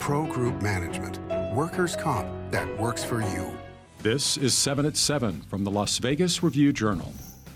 Pro Group Management. Workers' comp that works for you. This is 7 at 7 from the Las Vegas Review-Journal.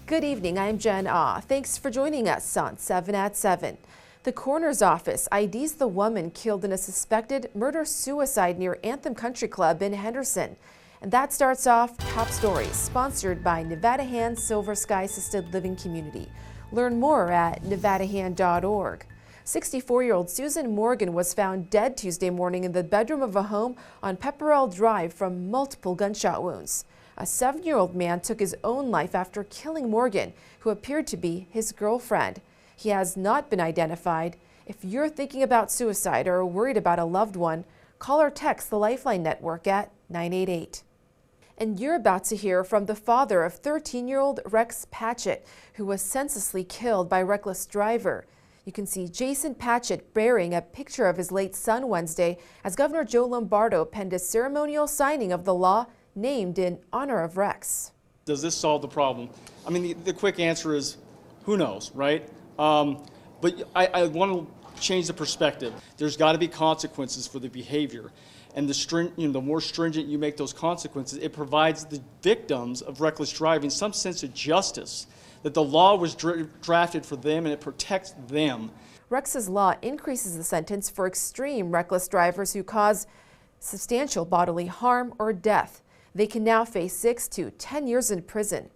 Good evening, I'm Jen Ah. Thanks for joining us on 7 at 7. The coroner's office IDs the woman killed in a suspected murder-suicide near Anthem Country Club in Henderson. And that starts off Top Stories, sponsored by Nevada Hand Silver Sky Assisted Living Community. Learn more at nevadahand.org. 64-year-old Susan Morgan was found dead Tuesday morning in the bedroom of a home on Pepperell Drive from multiple gunshot wounds. A 7-year-old man took his own life after killing Morgan, who appeared to be his girlfriend. He has not been identified. If you're thinking about suicide or worried about a loved one, call or text the Lifeline Network at 988. And you're about to hear from the father of 13-year-old Rex Patchett, who was senselessly killed by a reckless driver. You can see Jason Patchett bearing a picture of his late son Wednesday as Governor Joe Lombardo penned a ceremonial signing of the law named in honor of Rex. Does this solve the problem? I mean, the quick answer is, who knows, right? But I want to change the perspective. There's got to be consequences for the behavior. And the more stringent you make those consequences, it provides the victims of reckless driving some sense of justice, that the law was drafted for them and it protects them. Rex's law increases the sentence for extreme reckless drivers who cause substantial bodily harm or death. They can now face 6 to 10 years in prison.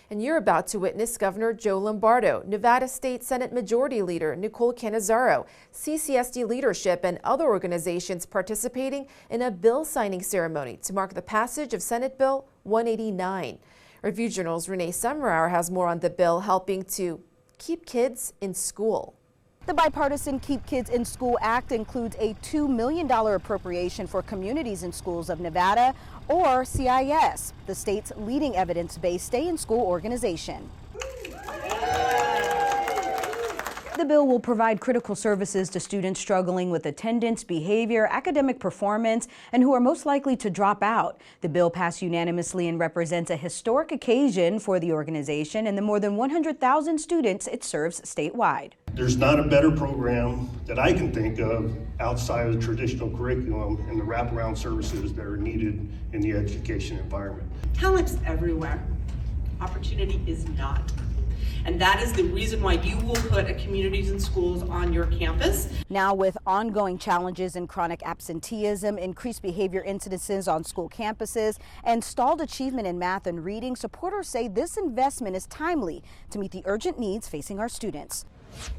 And you're about to witness Governor Joe Lombardo, Nevada State Senate Majority Leader Nicole Cannizzaro, CCSD leadership, and other organizations participating in a bill signing ceremony to mark the passage of Senate Bill 189. Review Journal's Renee Summerhour has more on the bill helping to keep kids in school. The bipartisan Keep Kids in School Act includes a $2 million appropriation for communities in schools of Nevada, or CIS, the state's leading evidence-based stay-in-school organization. The bill will provide critical services to students struggling with attendance, behavior, academic performance, and who are most likely to drop out. The bill passed unanimously and represents a historic occasion for the organization and the more than 100,000 students it serves statewide. There's not a better program that I can think of outside of the traditional curriculum and the wraparound services that are needed in the education environment. Talent's everywhere. Opportunity is not. And that is the reason why you will put a communities and schools on your campus. Now, with ongoing challenges in chronic absenteeism, increased behavior incidences on school campuses, and stalled achievement in math and reading, supporters say this investment is timely to meet the urgent needs facing our students.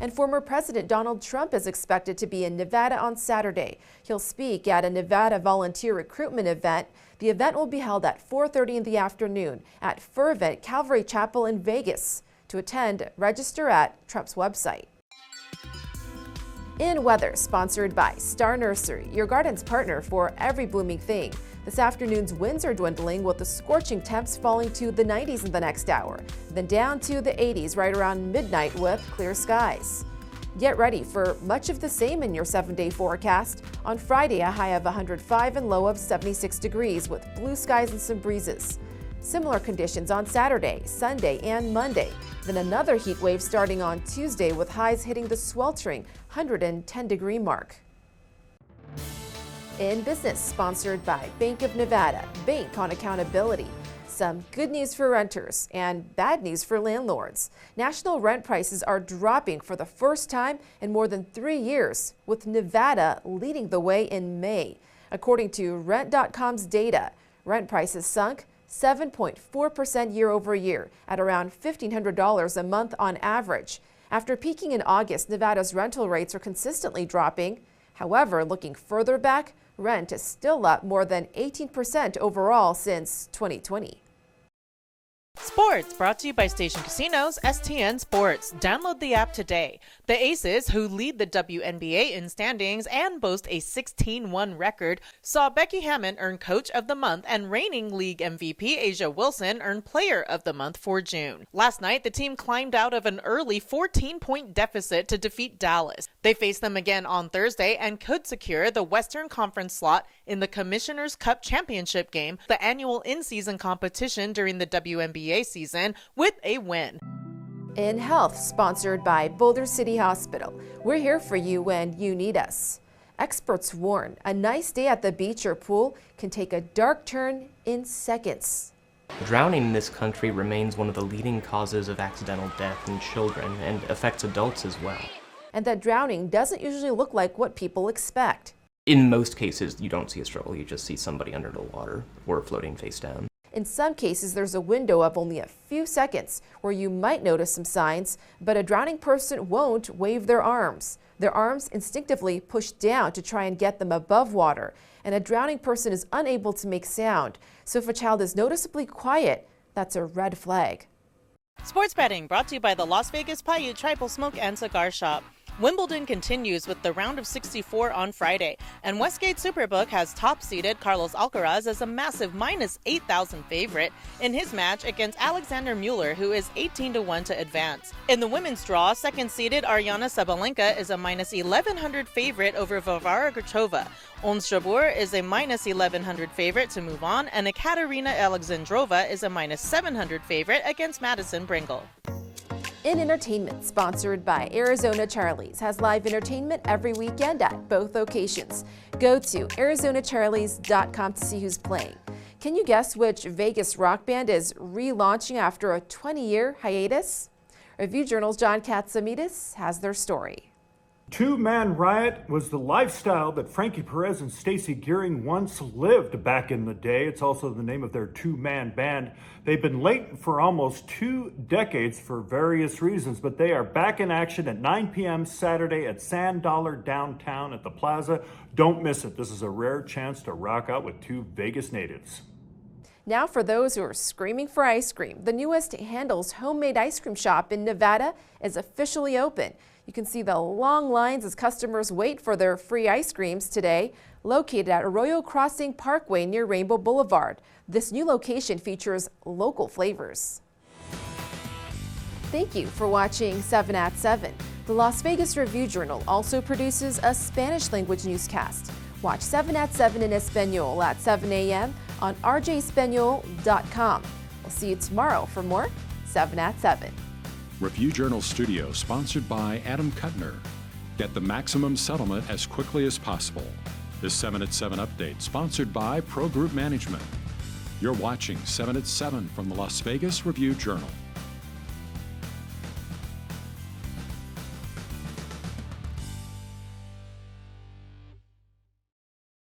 And former President Donald Trump is expected to be in Nevada on Saturday. He'll speak at a Nevada volunteer recruitment event. The event will be held at 4:30 in the afternoon at Fervent Calvary Chapel in Vegas. To attend, register at Trump's website. In weather, sponsored by Star Nursery, your garden's partner for every blooming thing. This afternoon's winds are dwindling with the scorching temps falling to the 90s in the next hour, then down to the 80s right around midnight with clear skies. Get ready for much of the same in your 7-day forecast. On Friday, a high of 105 and low of 76 degrees with blue skies and some breezes. Similar conditions on Saturday, Sunday, and Monday. Then another heat wave starting on Tuesday with highs hitting the sweltering 110-degree mark. In business, sponsored by Bank of Nevada, Bank on Accountability. Some good news for renters and bad news for landlords. National rent prices are dropping for the first time in more than 3 years, with Nevada leading the way in May. According to Rent.com's data, rent prices sunk 7.4% year over year at around $1,500 a month on average. After peaking in August, Nevada's rental rates are consistently dropping. However, looking further back, rent is still up more than 18% overall since 2020. Sports brought to you by Station Casinos, STN Sports. Download the app today. The Aces, who lead the WNBA in standings and boast a 16-1 record, saw Becky Hammon earn Coach of the Month and reigning league MVP Asia Wilson earn Player of the Month for June. Last night, the team climbed out of an early 14-point deficit to defeat Dallas. They face them again on Thursday and could secure the Western Conference slot in the Commissioner's Cup Championship game, the annual in-season competition during the WNBA season, with a win. In health, sponsored by Boulder City Hospital. We're here for you when you need us. Experts warn a nice day at the beach or pool can take a dark turn in seconds. Drowning in this country remains one of the leading causes of accidental death in children and affects adults as well. And that drowning doesn't usually look like what people expect. In most cases, you don't see a struggle, you just see somebody under the water or floating face down. In some cases, there's a window of only a few seconds where you might notice some signs, but a drowning person won't wave their arms. Their arms instinctively push down to try and get them above water, and a drowning person is unable to make sound. So if a child is noticeably quiet, that's a red flag. Sports betting brought to you by the Las Vegas Paiute Tribal Smoke and Cigar Shop. Wimbledon continues with the round of 64 on Friday, and Westgate Superbook has top-seeded Carlos Alcaraz as a massive minus 8,000 favorite in his match against Alexander Mueller, who is 18-1 to advance. In the women's draw, second-seeded Aryna Sabalenka is a minus 1,100 favorite over Varvara Grachova. Ons Jabeur is a minus 1,100 favorite to move on, and Ekaterina Alexandrova is a minus 700 favorite against Madison Bringle. In Entertainment, sponsored by Arizona Charlie's, has live entertainment every weekend at both locations. Go to ArizonaCharlies.com to see who's playing. Can you guess which Vegas rock band is relaunching after a 20-year hiatus? Review Journal's John Katsamides has their story. Two-Man Riot was the lifestyle that Frankie Perez and Stacey Gearing once lived back in the day. It's also the name of their two-man band. They've been late for almost 2 decades for various reasons, but they are back in action at 9 p.m. Saturday at Sand Dollar downtown at the Plaza. Don't miss it. This is a rare chance to rock out with two Vegas natives. Now for those who are screaming for ice cream, the newest Handel's homemade ice cream shop in Nevada is officially open. You can see the long lines as customers wait for their free ice creams today, located at Arroyo Crossing Parkway near Rainbow Boulevard. This new location features local flavors. Thank you for watching 7 at 7. The Las Vegas Review-Journal also produces a Spanish-language newscast. Watch 7 at 7 in Espanol at 7 a.m. on rjespanol.com. We'll see you tomorrow for more 7 at 7. Review Journal Studio, sponsored by Adam Kuttner. Get the maximum settlement as quickly as possible. This 7 at 7 update, sponsored by Pro Group Management. You're watching 7 at 7 from the Las Vegas Review Journal.